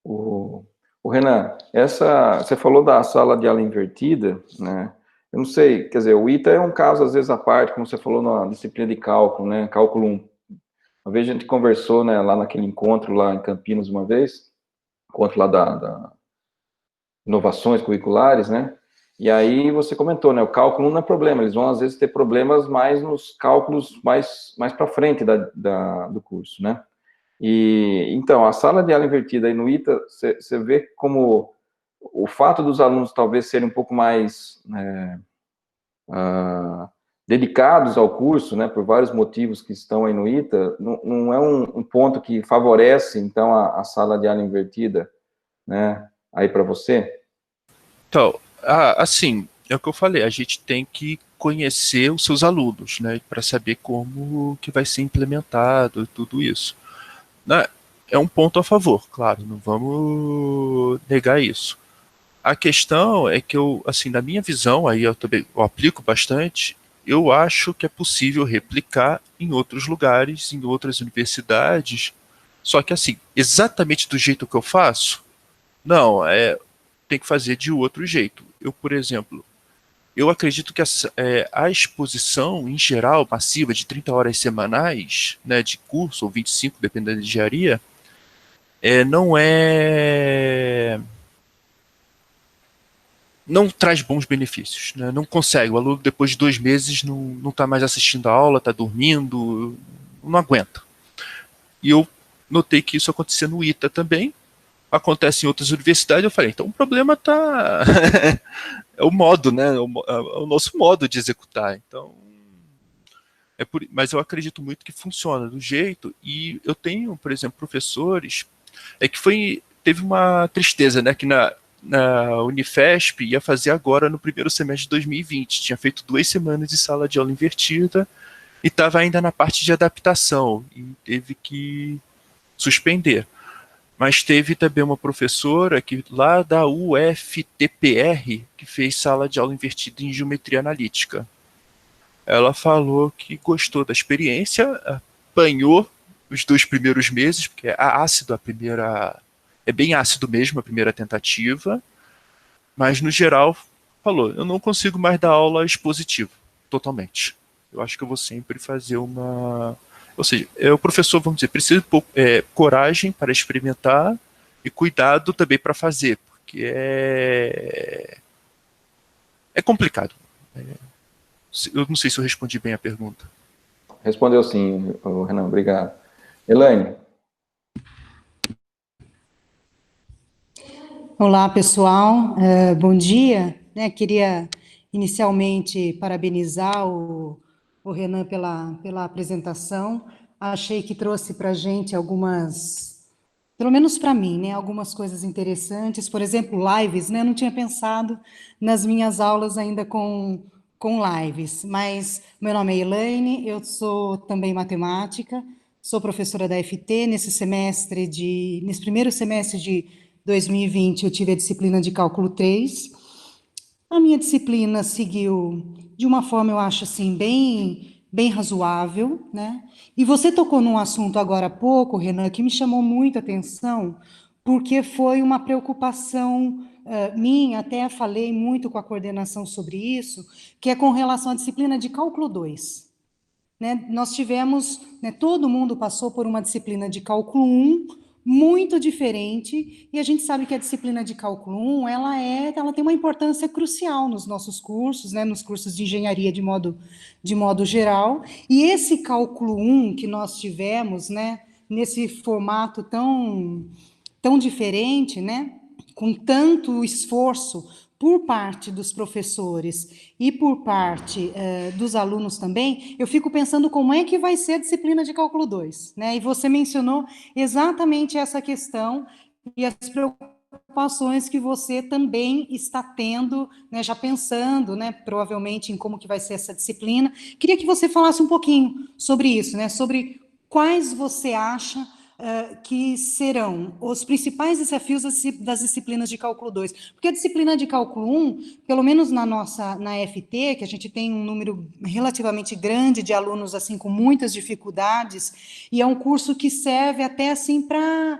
O Renan, você falou da sala de aula invertida, né? Eu não sei, quer dizer, o ITA é um caso, às vezes, à parte, como você falou na disciplina de cálculo, né? Cálculo 1. Uma vez a gente conversou, né, lá naquele encontro lá em Campinas uma vez, encontro lá da inovações curriculares, né? E aí você comentou, né, o cálculo não é problema, eles vão às vezes ter problemas mais nos cálculos mais para frente do curso, né? E então, a sala de aula invertida aí no ITA, você vê como o fato dos alunos talvez serem um pouco mais dedicados ao curso, né, por vários motivos que estão aí no ITA, não é um ponto que favorece, então, a sala de aula invertida, né, aí para você? Então, assim, é o que eu falei, a gente tem que conhecer os seus alunos, né, para saber como que vai ser implementado e tudo isso. Né, é um ponto a favor, claro, não vamos negar isso. A questão é que eu, assim, na minha visão, aí eu também eu aplico bastante, eu acho que é possível replicar em outros lugares, em outras universidades, só que assim, exatamente do jeito que eu faço, não, tem que fazer de outro jeito. Eu, por exemplo, eu acredito que a exposição, em geral, massiva, de 30 horas semanais, né, de curso, ou 25, dependendo da engenharia, não traz bons benefícios, né? Não consegue. O aluno, depois de 2 meses, não está mais assistindo a aula, está dormindo, não aguenta. E eu notei que isso acontecia no ITA também, acontece em outras universidades. Eu falei, então o problema está é o modo, né? É o nosso modo de executar. Então, mas eu acredito muito que funciona do jeito. E eu tenho, por exemplo, professores teve uma tristeza, né? Que na Unifesp ia fazer agora no primeiro semestre de 2020. Tinha feito 2 semanas de sala de aula invertida e estava ainda na parte de adaptação e teve que suspender. Mas teve também uma professora lá da UFTPR que fez sala de aula invertida em geometria analítica. Ela falou que gostou da experiência, apanhou os 2 primeiros meses, porque é bem ácido mesmo a primeira tentativa, mas no geral falou, eu não consigo mais dar aula expositiva, totalmente. Eu acho que eu vou sempre fazer ou seja, o professor, vamos dizer, precisa de coragem para experimentar e cuidado também para fazer, porque é complicado. Eu não sei se eu respondi bem a pergunta. Respondeu sim, Renan, obrigado. Elaine. Olá, pessoal. Bom dia. Queria inicialmente parabenizar o Renan pela apresentação. Achei que trouxe para a gente algumas, pelo menos para mim, né, algumas coisas interessantes. Por exemplo, lives, né? Eu não tinha pensado nas minhas aulas ainda com lives, mas meu nome é Elaine, eu sou também matemática, sou professora da FT. Nesse primeiro semestre de 2020, eu tive a disciplina de cálculo 3. A minha disciplina seguiu de uma forma, eu acho assim, bem razoável, né? E você tocou num assunto agora há pouco, Renan, que me chamou muito a atenção, porque foi uma preocupação minha, até falei muito com a coordenação sobre isso, que é com relação à disciplina de cálculo 2. Né? Nós tivemos, né, todo mundo passou por uma disciplina de cálculo 1, muito diferente, e a gente sabe que a disciplina de cálculo 1, ela tem uma importância crucial nos nossos cursos, né, nos cursos de engenharia de modo geral, e esse cálculo 1 que nós tivemos, né, nesse formato tão diferente, né, com tanto esforço por parte dos professores e por parte dos alunos também, eu fico pensando como é que vai ser a disciplina de cálculo 2, né? E você mencionou exatamente essa questão e as preocupações que você também está tendo, né, já pensando, né, provavelmente em como que vai ser essa disciplina. Queria que você falasse um pouquinho sobre isso, né, sobre quais você acha que serão os principais desafios das disciplinas de cálculo 2. Porque a disciplina de cálculo 1, pelo menos na FT, que a gente tem um número relativamente grande de alunos assim com muitas dificuldades, e é um curso que serve até assim para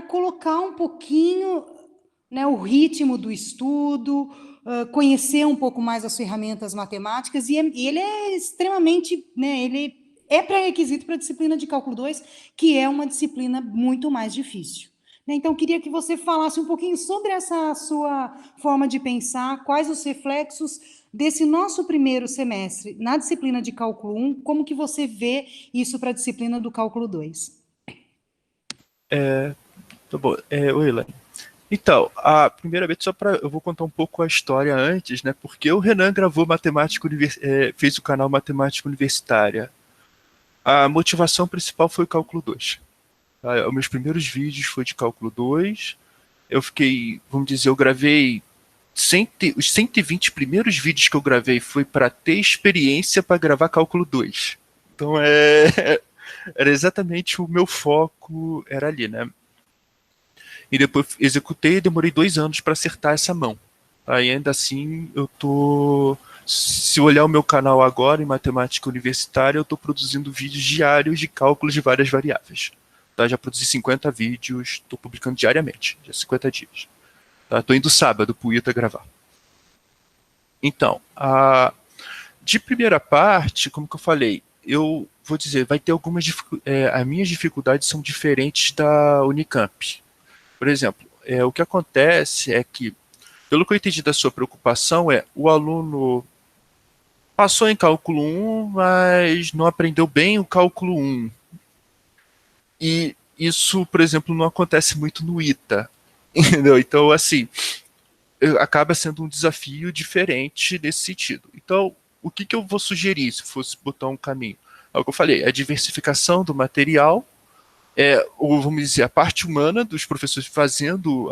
colocar um pouquinho, né, o ritmo do estudo, conhecer um pouco mais as ferramentas matemáticas, e ele é extremamente, né, ele é pré-requisito para a disciplina de cálculo 2, que é uma disciplina muito mais difícil. Então, queria que você falasse um pouquinho sobre essa sua forma de pensar, quais os reflexos desse nosso primeiro semestre na disciplina de cálculo 1, como que você vê isso para a disciplina do cálculo 2? Tá bom. Oi, Elaine. Então, a primeira vez, eu vou contar um pouco a história antes, né? Porque o Renan gravou fez o canal Matemática Universitária. A motivação principal foi o cálculo 2. Tá? Os meus primeiros vídeos foi de cálculo 2. Eu fiquei, vamos dizer, eu gravei os 120 primeiros vídeos que eu gravei foi para ter experiência para gravar cálculo 2. Então era exatamente o meu foco, era ali, né? E depois executei e demorei 2 anos para acertar essa mão. Aí ainda assim eu tô. Se olhar o meu canal agora em matemática universitária, eu estou produzindo vídeos diários de cálculos de várias variáveis. Tá? Já produzi 50 vídeos, estou publicando diariamente, já 50 dias. Estou indo sábado para o ITA gravar. Então, de primeira parte, como que eu falei, eu vou dizer, vai ter algumas as minhas dificuldades são diferentes da Unicamp. Por exemplo, o que acontece é que, pelo que eu entendi da sua preocupação, o aluno passou em cálculo 1, mas não aprendeu bem o cálculo 1. E isso, por exemplo, não acontece muito no ITA. Entendeu? Então, assim, acaba sendo um desafio diferente nesse sentido. Então, o que eu vou sugerir, se fosse botar um caminho? É o que eu falei, a diversificação do material, ou vamos dizer, a parte humana dos professores fazendo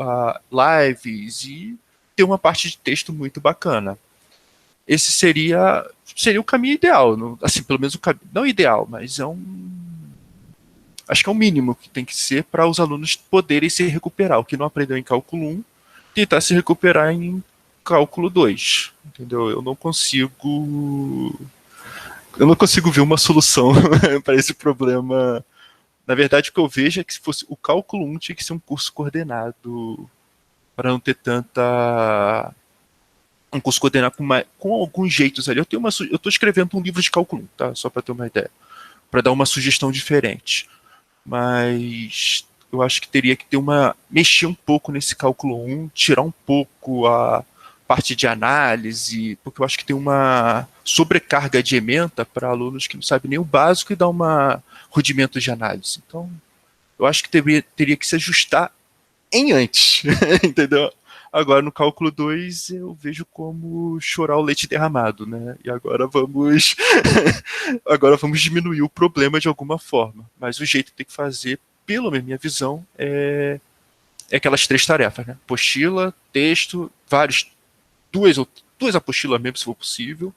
lives e ter uma parte de texto muito bacana. Esse seria o caminho ideal, assim, pelo menos não ideal, mas acho que é o mínimo que tem que ser para os alunos poderem se recuperar. O que não aprendeu em cálculo 1, tentar se recuperar em cálculo 2, entendeu? Eu não consigo ver uma solução para esse problema. Na verdade, o que eu vejo é que se fosse o cálculo 1 tinha que ser um curso coordenado para não ter um curso coordenado com alguns jeitos ali. Eu estou escrevendo um livro de cálculo 1, tá? Só para ter uma ideia, para dar uma sugestão diferente. Mas eu acho que teria que mexer um pouco nesse cálculo 1, tirar um pouco a parte de análise, porque eu acho que tem uma sobrecarga de ementa para alunos que não sabem nem o básico e dá uma rudimento de análise. Então, eu acho que teria que se ajustar antes, entendeu? Agora, no cálculo 2, eu vejo como chorar o leite derramado, né? E agora vamos diminuir o problema de alguma forma. Mas o jeito que tem que fazer, pela minha visão, é aquelas 3 tarefas, né? Apostila, texto, duas apostilas mesmo, se for possível,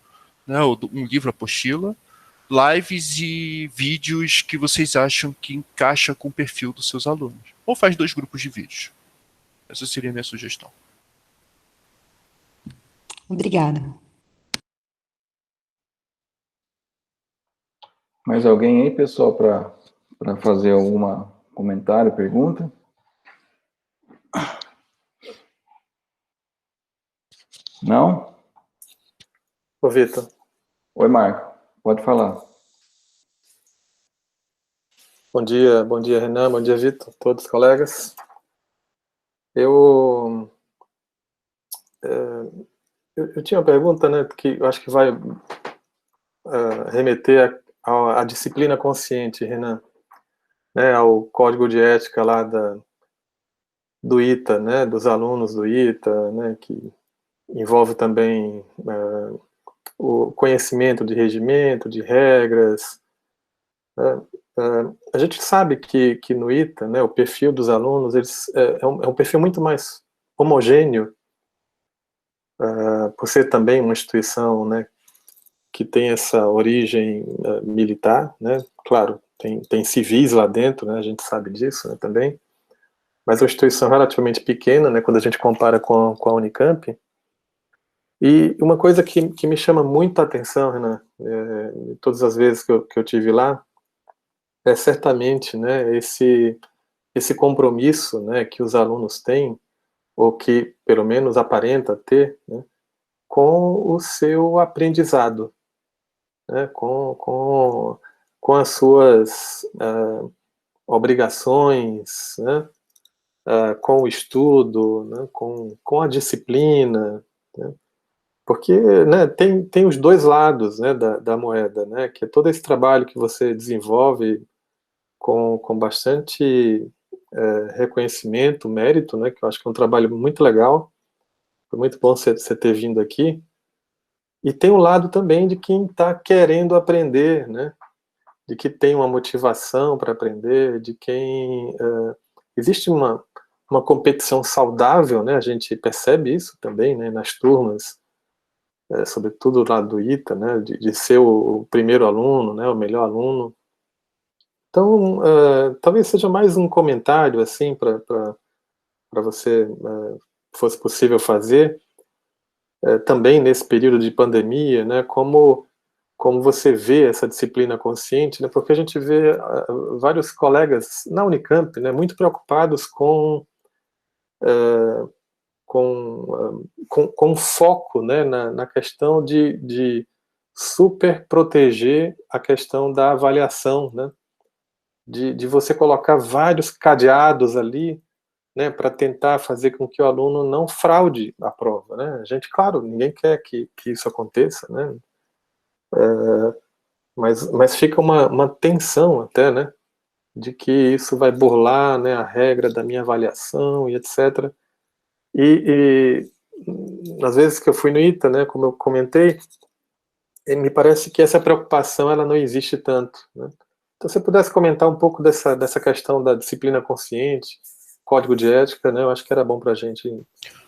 né? Ou um livro apostila, lives e vídeos que vocês acham que encaixa com o perfil dos seus alunos. Ou faz 2 grupos de vídeos. Essa seria a minha sugestão. Obrigada. Mais alguém aí, pessoal, para fazer algum comentário, pergunta? Não? Ô, Vitor. Oi, Marco. Pode falar. Bom dia, Renan, bom dia, Vitor, todos os colegas. Eu tinha uma pergunta, né, que eu acho que vai remeter à disciplina consciente, Renan, né, ao código de ética lá do ITA, né, dos alunos do ITA, né, que envolve também o conhecimento de regimento, de regras. A gente sabe que no ITA, né, o perfil dos alunos é um perfil muito mais homogêneo, por ser também uma instituição, né, que tem essa origem militar, né, claro, tem civis lá dentro, né, a gente sabe disso, né, também, mas é uma instituição relativamente pequena, né, quando a gente compara com a Unicamp. E uma coisa que me chama muito a atenção, Renan, todas as vezes que eu tive lá, é certamente, né, esse compromisso, né, que os alunos têm, ou que pelo menos aparenta ter, né, com o seu aprendizado, né, com as suas obrigações, né, com o estudo, né, com a disciplina, né, porque, né, tem os dois lados, né, da moeda, né, que é todo esse trabalho que você desenvolve com bastante reconhecimento, mérito, né, que eu acho que é um trabalho muito legal, foi muito bom você ter vindo aqui, e tem o lado também de quem está querendo aprender, né, de que tem uma motivação para aprender, de quem existe uma competição saudável, né, a gente percebe isso também, né, nas turmas, sobretudo lá do ITA, né, de ser o primeiro aluno, né, o melhor aluno. Então, talvez seja mais um comentário, assim, para você, fosse possível fazer, também nesse período de pandemia, né, como você vê essa disciplina consciente, né, porque a gente vê vários colegas na Unicamp, né, muito preocupados com foco, né, na questão de super proteger a questão da avaliação, né, de você colocar vários cadeados ali, né, para tentar fazer com que o aluno não fraude a prova, né? A gente, claro, ninguém quer que isso aconteça, né? Mas fica uma tensão até, né, de que isso vai burlar, né, a regra da minha avaliação e etc. E às vezes que eu fui no ITA, né, como eu comentei, me parece que essa preocupação ela não existe tanto, né? Então, se você pudesse comentar um pouco dessa questão da disciplina consciente, código de ética, né? Eu acho que era bom para a gente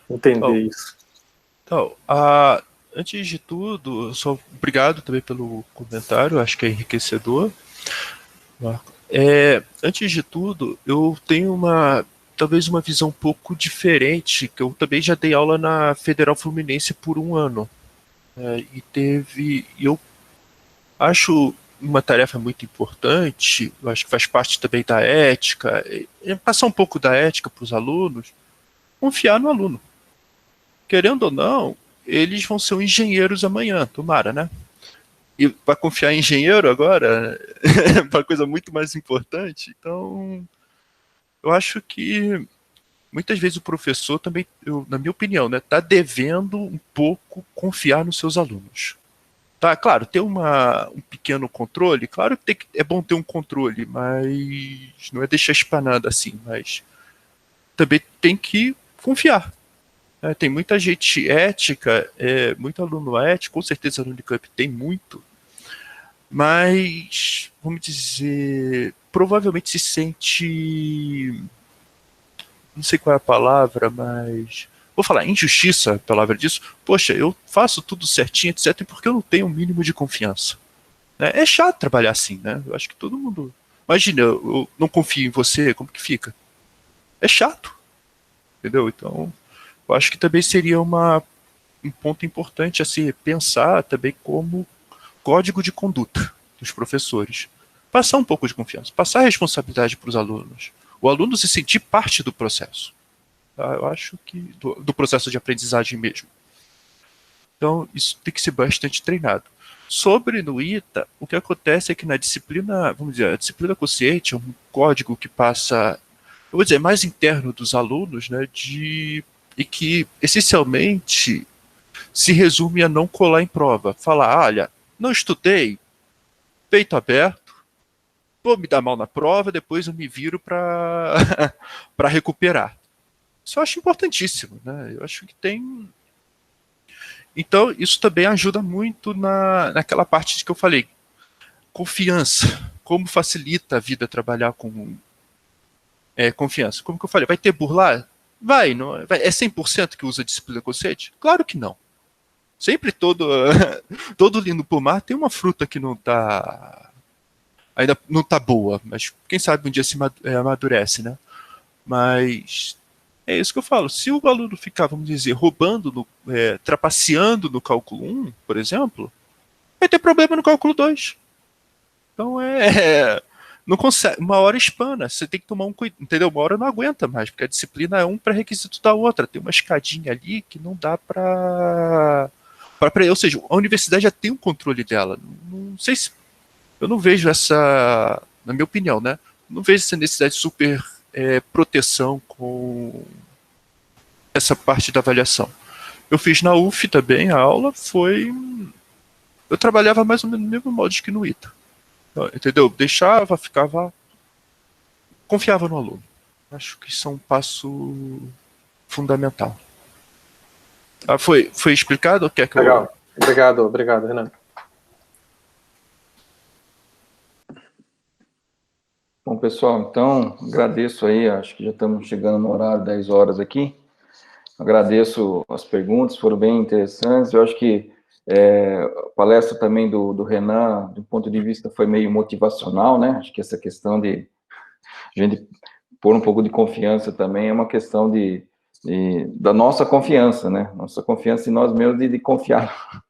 entender isso. Então, antes de tudo, só obrigado também pelo comentário, acho que é enriquecedor. Antes de tudo, eu tenho talvez uma visão um pouco diferente, que eu também já dei aula na Federal Fluminense por 1 ano. Eu acho uma tarefa muito importante, eu acho que faz parte também da ética, passar um pouco da ética para os alunos, confiar no aluno. Querendo ou não, eles vão ser engenheiros amanhã, tomara, né? E para confiar em engenheiro agora, é uma coisa muito mais importante. Então, eu acho que muitas vezes o professor também, na minha opinião, né, está devendo um pouco confiar nos seus alunos. Tá, claro, ter um pequeno controle, claro que é bom ter um controle, mas não é deixar espanado assim, mas também tem que confiar. Tem muita gente ética, muito aluno ético, com certeza no Unicamp tem muito, mas, vamos dizer, provavelmente se sente, não sei qual é a palavra, mas vou falar injustiça, a palavra disso. Poxa, eu faço tudo certinho, etc., porque eu não tenho um mínimo de confiança. Né? É chato trabalhar assim, né? Eu acho que todo mundo... Imagina, eu não confio em você, como que fica? É chato, entendeu? Então, eu acho que também seria um ponto importante a se pensar também como código de conduta dos professores. Passar um pouco de confiança, passar a responsabilidade para os alunos. O aluno se sentir parte do processo. Eu acho que do processo de aprendizagem mesmo. Então, isso tem que ser bastante treinado. Sobre no ITA, o que acontece é que na disciplina, vamos dizer, a disciplina consciente é um código que passa, eu vou dizer, mais interno dos alunos, né, e que, essencialmente, se resume a não colar em prova. Falar, olha, não estudei, peito aberto, vou me dar mal na prova, depois eu me viro para para recuperar. Isso eu acho importantíssimo, né? Eu acho que tem... Então, isso também ajuda muito naquela parte que eu falei, confiança. Como facilita a vida trabalhar com confiança. Como que eu falei, vai ter burlar? Vai, não, é 100% que usa disciplina consciente? Claro que não. Sempre todo lindo pomar tem uma fruta que ainda não tá boa, mas quem sabe um dia se amadurece, né? Mas é isso que eu falo. Se o aluno ficar, vamos dizer, roubando, trapaceando no cálculo 1, por exemplo, vai ter problema no cálculo 2. Então não consegue, uma hora espana, você tem que tomar um cuidado, entendeu? Uma hora não aguenta mais, porque a disciplina é um pré-requisito da outra, tem uma escadinha ali que não dá ou seja, a universidade já tem um controle dela. Não sei se eu não vejo essa, na minha opinião, né? Não vejo essa necessidade de super proteção com essa parte da avaliação. Eu fiz na UF também, a aula foi... Eu trabalhava mais ou menos no mesmo modo que no ITA. Entendeu? Deixava, ficava... Confiava no aluno. Acho que isso é um passo fundamental. Foi explicado ou quer que Legal. Obrigado, Renan. Bom, pessoal, então, agradeço aí, acho que já estamos chegando no horário, 10 horas aqui. Agradeço as perguntas, foram bem interessantes. Eu acho que a palestra também do Renan, do ponto de vista, foi meio motivacional, né? Acho que essa questão de a gente pôr um pouco de confiança também é uma questão da nossa confiança, né? Nossa confiança em nós mesmos de confiar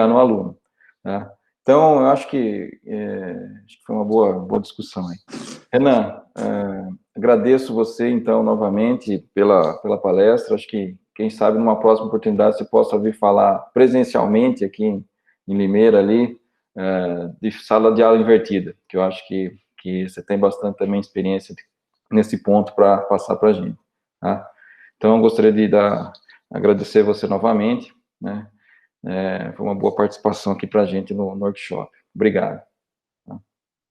no aluno, tá? Então, eu acho que foi uma boa discussão aí. Renan, agradeço você, então, novamente, pela palestra. Acho que, quem sabe, numa próxima oportunidade, você possa vir falar presencialmente aqui em Limeira, ali, de sala de aula invertida, que eu acho que você tem bastante também experiência nesse ponto para passar para a gente, tá? Então, eu gostaria de agradecer você novamente, né? Foi uma boa participação aqui para a gente no workshop. Obrigado.